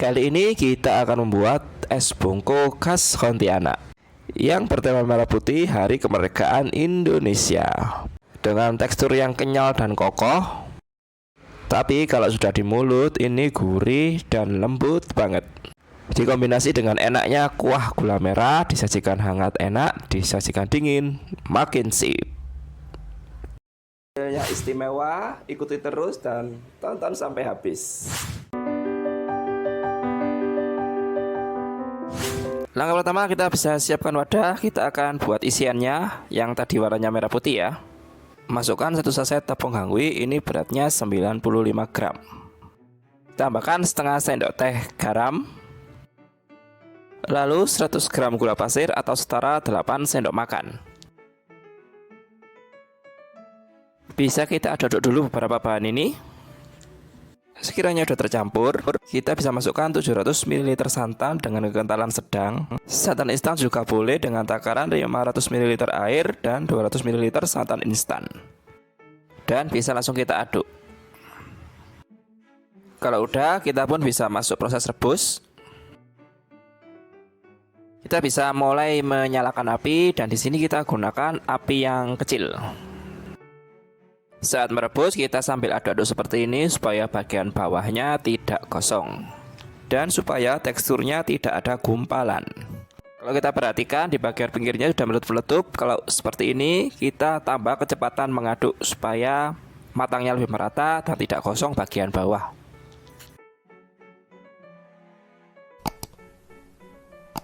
Kali ini kita akan membuat es bungku khas Pontianak yang bertema merah putih Hari Kemerdekaan Indonesia, dengan tekstur yang kenyal dan kokoh. Tapi kalau sudah di mulut ini gurih dan lembut banget. Dikombinasi dengan enaknya kuah gula merah, disajikan hangat enak, disajikan dingin makin sip. Yang istimewa, ikuti terus dan tonton sampai habis. Langkah pertama, kita bisa siapkan wadah. Kita akan buat isiannya yang tadi warnanya merah putih ya. Masukkan 1 saset tepung hangui, ini beratnya 95 gram. Tambahkan setengah sendok teh garam. Lalu 100 gram gula pasir atau setara 8 sendok makan. Bisa kita aduk dulu beberapa bahan ini. Sekiranya sudah tercampur, kita bisa masukkan 700 ml santan dengan kekentalan sedang. Santan instan juga boleh dengan takaran 500 ml air dan 200 ml santan instan. Dan bisa langsung kita aduk. Kalau udah, kita pun bisa masuk proses rebus. Kita bisa mulai menyalakan api dan di sini kita gunakan api yang kecil. Saat merebus, kita sambil aduk-aduk seperti ini supaya bagian bawahnya tidak gosong dan supaya teksturnya tidak ada gumpalan. Kalau kita perhatikan di bagian pinggirnya sudah meletup-meletup. Kalau seperti ini, kita tambah kecepatan mengaduk supaya matangnya lebih merata dan tidak gosong bagian bawah.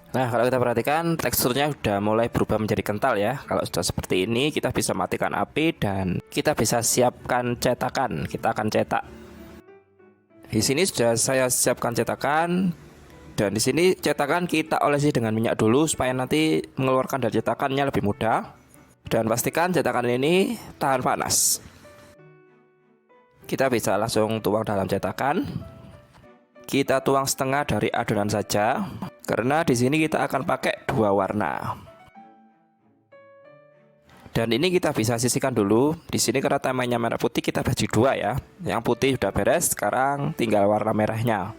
Nah, kalau kita perhatikan teksturnya sudah mulai berubah menjadi kental ya. Kalau sudah seperti ini, kita bisa matikan api dan kita bisa siapkan cetakan. Kita akan cetak. Di sini sudah saya siapkan cetakan dan di sini cetakan kita olesi dengan minyak dulu supaya nanti mengeluarkan dari cetakannya lebih mudah. Dan pastikan cetakan ini tahan panas. Kita bisa langsung tuang dalam cetakan. Kita tuang setengah dari adonan saja, karena di sini kita akan pakai 2 warna. Dan ini kita bisa sisihkan dulu. Di sini karena temanya merah putih, kita bagi 2 ya. Yang putih sudah beres, sekarang tinggal warna merahnya.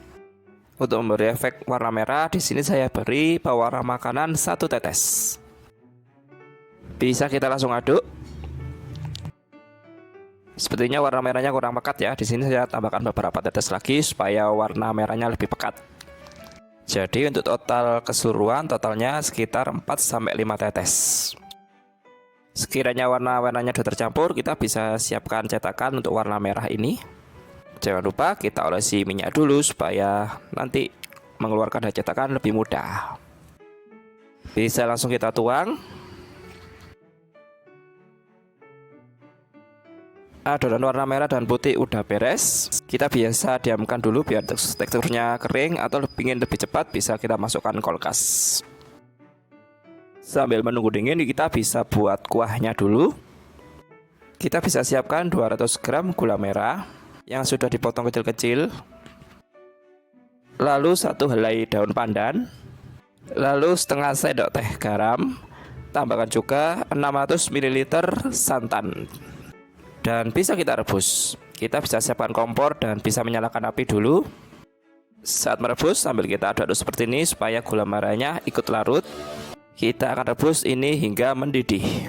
Untuk memberi efek warna merah, di sini saya beri pewarna makanan 1 tetes. Bisa kita langsung aduk. Sepertinya warna merahnya kurang pekat ya. Di sini saya tambahkan beberapa tetes lagi supaya warna merahnya lebih pekat. Jadi untuk total keseluruhan totalnya sekitar 4-5 tetes. Sekiranya warna-warnanya sudah tercampur, kita bisa siapkan cetakan untuk warna merah ini. Jangan lupa kita olesi minyak dulu supaya nanti mengeluarkan dari cetakan lebih mudah. Bisa langsung kita tuang. Adonan warna merah dan putih udah beres. Kita biasa diamkan dulu biar teksturnya kering, atau ingin lebih cepat bisa kita masukkan kulkas. Sambil menunggu dingin, kita bisa buat kuahnya dulu. Kita bisa siapkan 200 gram gula merah yang sudah dipotong kecil-kecil. Lalu 1 helai daun pandan. Lalu setengah sendok teh garam. Tambahkan juga 600 ml santan. Dan bisa kita rebus. Kita bisa siapkan kompor dan bisa menyalakan api dulu. Saat merebus, sambil kita aduk-aduk seperti ini supaya gula merahnya ikut larut. Kita akan rebus ini hingga mendidih.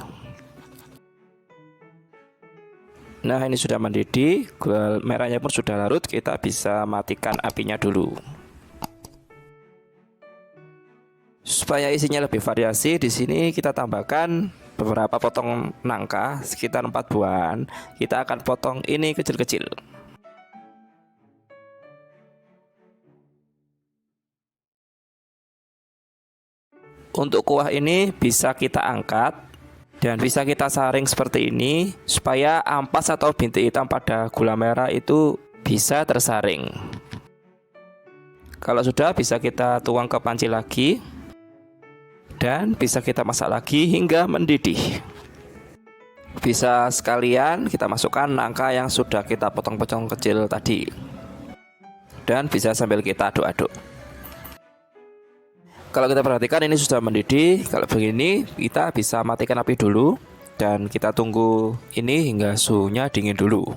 Nah, ini sudah mendidih, gula merahnya pun sudah larut. Kita bisa matikan apinya dulu. Supaya isinya lebih variasi, di sini kita tambahkan beberapa potong nangka, sekitar 4 buahan. Kita akan potong ini kecil-kecil. Untuk kuah ini bisa kita angkat dan bisa kita saring seperti ini supaya ampas atau bintik hitam pada gula merah itu bisa tersaring. Kalau sudah, bisa kita tuang ke panci lagi. Dan bisa kita masak lagi hingga mendidih. Bisa sekalian kita masukkan nangka yang sudah kita potong-potong kecil tadi. Dan bisa sambil kita aduk-aduk. Kalau kita perhatikan ini sudah mendidih. Kalau begini, kita bisa matikan api dulu dan kita tunggu ini hingga suhunya dingin dulu.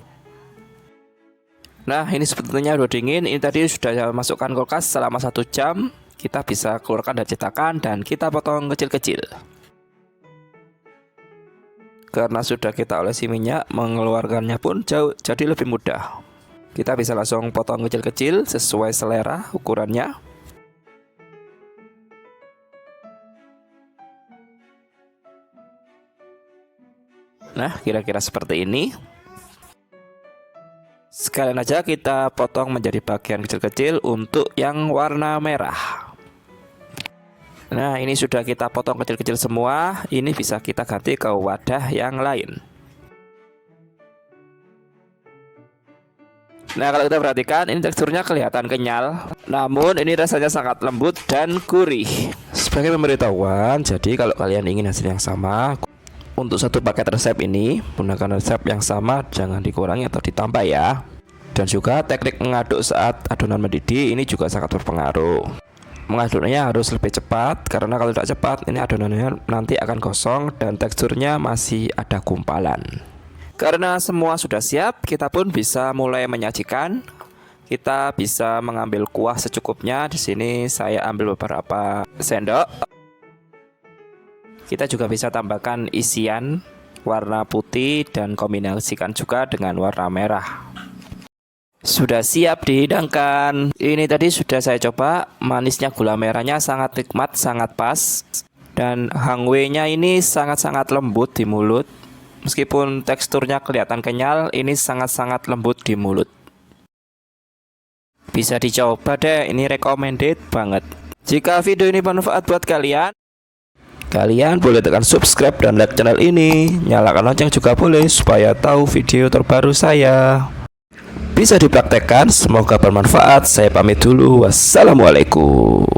Nah, ini sebetulnya udah dingin. Ini tadi sudah saya masukkan kulkas selama 1 jam. Kita bisa keluarkan dari cetakan dan kita potong kecil-kecil. Karena sudah kita olesi minyak, mengeluarkannya pun jadi lebih mudah. Kita bisa langsung potong kecil-kecil sesuai selera ukurannya. Nah, kira-kira seperti ini. Sekalian aja kita potong menjadi bagian kecil-kecil untuk yang warna merah. Nah, ini sudah kita potong kecil-kecil semua. Ini bisa kita ganti ke wadah yang lain. Nah, kalau kita perhatikan, ini teksturnya kelihatan kenyal, namun ini rasanya sangat lembut dan gurih. Sebagai pemberitahuan, jadi kalau kalian ingin hasil yang sama, untuk satu paket resep ini, gunakan resep yang sama, jangan dikurangi atau ditambah ya. Dan juga teknik mengaduk saat adonan mendidih ini juga sangat berpengaruh. Mengaduknya harus lebih cepat, karena kalau tidak cepat, ini adonannya nanti akan gosong dan teksturnya masih ada gumpalan. Karena semua sudah siap, kita pun bisa mulai menyajikan. Kita bisa mengambil kuah secukupnya. Di sini saya ambil beberapa sendok. Kita juga bisa tambahkan isian warna putih dan kombinasikan juga dengan warna merah. Sudah siap dihidangkan. Ini tadi sudah saya coba, manisnya gula merahnya sangat nikmat, sangat pas. Dan hangweinya ini sangat-sangat lembut di mulut. Meskipun teksturnya kelihatan kenyal, ini sangat-sangat lembut di mulut. Bisa dicoba deh, ini recommended banget. Jika video ini bermanfaat buat kalian boleh tekan subscribe dan like channel ini. Nyalakan lonceng juga boleh supaya tahu video terbaru saya. Bisa dipraktekkan, semoga bermanfaat. Saya pamit dulu. Wassalamualaikum.